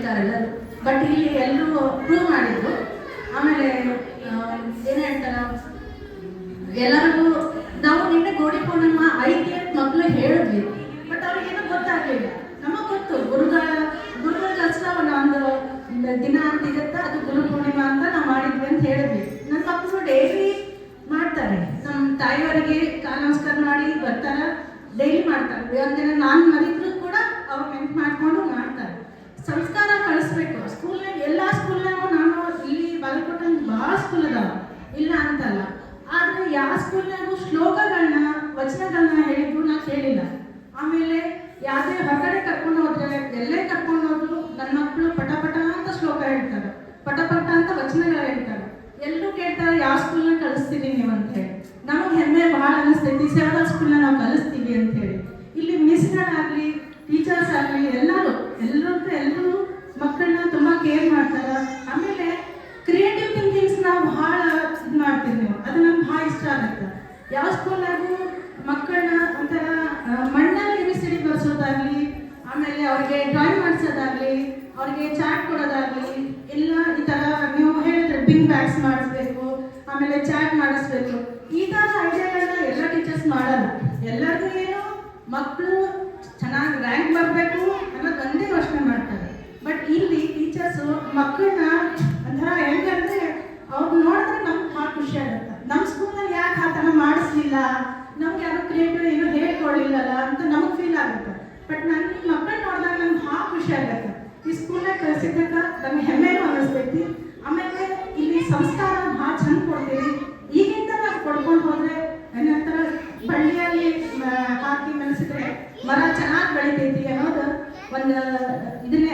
ಹೇಳ್ತಾರೆ ಎಲ್ಲರೂ. ಬಟ್ ಇಲ್ಲಿ ಎಲ್ಲರೂ ಪ್ರೂವ್ ಮಾಡಿದ್ರು. ಆಮೇಲೆ ಏನು ಹೇಳ್ತಾರ, ಎಲ್ಲರಿಗೂ ನಾವು ನಿನ್ನೆ ಗೋಡಿ ಪೂರ್ಣಿಮಾ ಐತಿ ಅಂತ ಮಕ್ಕಳು ಹೇಳಿದ್ವಿ. ಬಟ್ ಅವ್ರಿಗೇನೋ ಗೊತ್ತಾಗಲಿಲ್ಲ. ನಮಗೆ ಗೊತ್ತು ಗುರುಗಳಿಗೋಸ್ಕರ ಒಂದು ದಿನ ಅಂತ ಇರುತ್ತೆ, ಅದು ಗುರು ಪೂರ್ಣಿಮಾ ಅಂತ ನಾವು ಮಾಡಿದ್ವಿ ಅಂತ ಹೇಳಿದ್ವಿ. ನನ್ನ ಮಕ್ಕಳು ಡೈಲಿ ಮಾಡ್ತಾರೆ, ನಮ್ಮ ತಾಯಿಯವರಿಗೆ ಕಾಲ ನಮಸ್ಕಾರ ಮಾಡಿ ಬರ್ತಾರೆ, ಡೈಲಿ ಮಾಡ್ತಾರೆ. ಒಂದಿನ ನಾನು ಮರಿದ್ರು ಕೂಡ ಅವ್ರು ನೆನ್ಪು ಮಾಡಿಕೊಂಡು ಮಾಡ್ತಾರೆ. ಸಂಸ್ಕಾರ ಕಳಿಸ್ಬೇಕು ಸ್ಕೂಲ್ನಾಗ. ಎಲ್ಲ ಸ್ಕೂಲ್ನಾಗೂ ನಾನು ಇಲ್ಲಿ ಬಾಗಲಕೋಟೆ ಭಾಳ ಸ್ಕೂಲ್ ಅದಾವ, ಇಲ್ಲ ಅಂತಲ್ಲ. ಆದರೆ ಯಾವ ಸ್ಕೂಲ್ನಾಗೂ ಶ್ಲೋಕಗಳನ್ನ ವಚನಗಳನ್ನ ಹೇಳಿದ್ರು ನಾ ಕೇಳಿಲ್ಲ. ಆಮೇಲೆ ಯಾವುದೇ ಹೊರಗಡೆ ಕರ್ಕೊಂಡು ಹೋದ್ರೆ, ಎಲ್ಲೇ ಕರ್ಕೊಂಡು ಹೋದ್ರು ನನ್ನ ಮಕ್ಕಳು ಪಟ ಪಟ ಅಂತ ಶ್ಲೋಕ ಹೇಳ್ತಾರೆ, ಪಟ ಪಟ ಅಂತ ವಚನಗಳು ಹೇಳ್ತಾರೆ. ಎಲ್ಲರೂ ಕೇಳ್ತಾರೆ ಯಾವ ಸ್ಕೂಲ್ನ ಕಳಿಸ್ತೀವಿ ನೀವು ಅಂತ ಹೇಳಿ. ನಮಗೆ ಹೆಮ್ಮೆ ಭಾಳ ಅನಿಸ್ತೈತಿ, ಸೇವಾ ಸ್ಕೂಲ್ನ ನಾವು ಕಲಿಸ್ತೀವಿ ಅಂತ ಹೇಳಿ. ಇಲ್ಲಿ ಮಿಸ್ಗಳಾಗಲಿ ಟೀಚರ್ಸ್ ಆಗಲಿ ಎಲ್ಲರೂ ಮಕ್ಕಳನ್ನ ತುಂಬ ಕೇರ್ ಮಾಡ್ತಾರೆ. ಆಮೇಲೆ ಕ್ರಿಯೇಟಿವ್ ಥಿಂಕಿಂಗ್ಸ್ ನಾವು ಭಾಳ ಇದು ಮಾಡ್ತೀವಿ ನೀವು, ಅದು ನಮ್ಗೆ ಭಾಳ ಇಷ್ಟ ಆಗುತ್ತೆ. ಯಾವ ಸ್ಕೂಲ್ನಾಗೂ ಮಕ್ಕಳನ್ನ ಒಂಥರ ಮಣ್ಣಲ್ಲಿ ಎಬಿಸಿಡಿ ಬರ್ಸೋದಾಗಲಿ, ಆಮೇಲೆ ಅವ್ರಿಗೆ ಡ್ರಾಯಿಂಗ್ ಮಾಡಿಸೋದಾಗಲಿ, ಅವ್ರಿಗೆ ಚಾಟ್ ಕೊಡೋದಾಗಲಿ, ಎಲ್ಲ ಈ ಥರ ನೀವು ಹೇಳಿದ್ರೆ ಬಿಂಗ್ ಬ್ಯಾಗ್ಸ್ ಮಾಡಿಸ್ಬೇಕು, ಆಮೇಲೆ ಚಾಟ್ ಮಾಡಿಸ್ಬೇಕು, ಈ ಥರ ಐಡಿಯಾಗಳನ್ನ ಎಲ್ಲ ಟೀಚರ್ಸ್ ಮಾಡಲ್ಲ. ಎಲ್ಲರಿಗೂ ಏನು ಮಕ್ಕಳು ಚೆನ್ನಾಗಿ ರ್ಯಾಂಕ್ ಬರಬೇಕು ಅನ್ನೋದು ಒಂದೇ ಯೋಚನೆ ಮಾಡ್ತಾರೆ. ಬಟ್ ಇಲ್ಲಿ ಟೀಚರ್ಸು ಮಕ್ಕಳನ್ನ ಒಂಥರ ಹೆಂಗಂದ್ರೆ ಅವ್ರು ನೋಡಿದ್ರೆ ನಮ್ಗೆ ಭಾಳ ಖುಷಿ ಆಗುತ್ತೆ. ನಮ್ಮ ಸ್ಕೂಲ್ನಲ್ಲಿ ಯಾಕೆ ಆ ಥರ ಮಾಡಿಸ್ಲಿಲ್ಲ, ನಮ್ಗೆ ಯಾರು ಕ್ರಿಯೇಟಿವ್ ಏನೂ ಹೇಳ್ಕೊಡ್ಲಿಲ್ಲಲ್ಲ ಅಂತ ನಮಗೆ ಫೀಲ್ ಆಗುತ್ತೆ. ಬಟ್ ನನ್ನ ಮಕ್ಕಳು ನೋಡಿದಾಗ ನಂಗೆ ಭಾಳ ಖುಷಿ ಆಗುತ್ತೆ. ಈ ಸ್ಕೂಲ್ನಾಗ ಕಲಿಸಿದ್ದಕ್ಕೆ ನಮಗೆ ಹೆಮ್ಮೆನೂ ಅನ್ನಿಸ್ತೈತಿ. ಆಮೇಲೆ ಇಲ್ಲಿ ಸಂಸ್ಕಾರ ಭಾಳ ಚಂದ ಕೊಡ್ತೀವಿ. ಈಗಿಂದ ನಾವು ಕೊಡ್ಕೊಂಡು ಹೋದರೆ ಏನಂತರ ಬಳ್ಳಿಯಲ್ಲಿ ಹಾಕಿ ಮೆಣಸಿದ್ರೆ ಮರ ಚೆನ್ನಾಗಿ ಬೆಳಿತೈತಿ ಅನ್ನೋದು ಒಂದು ಇದನ್ನೇ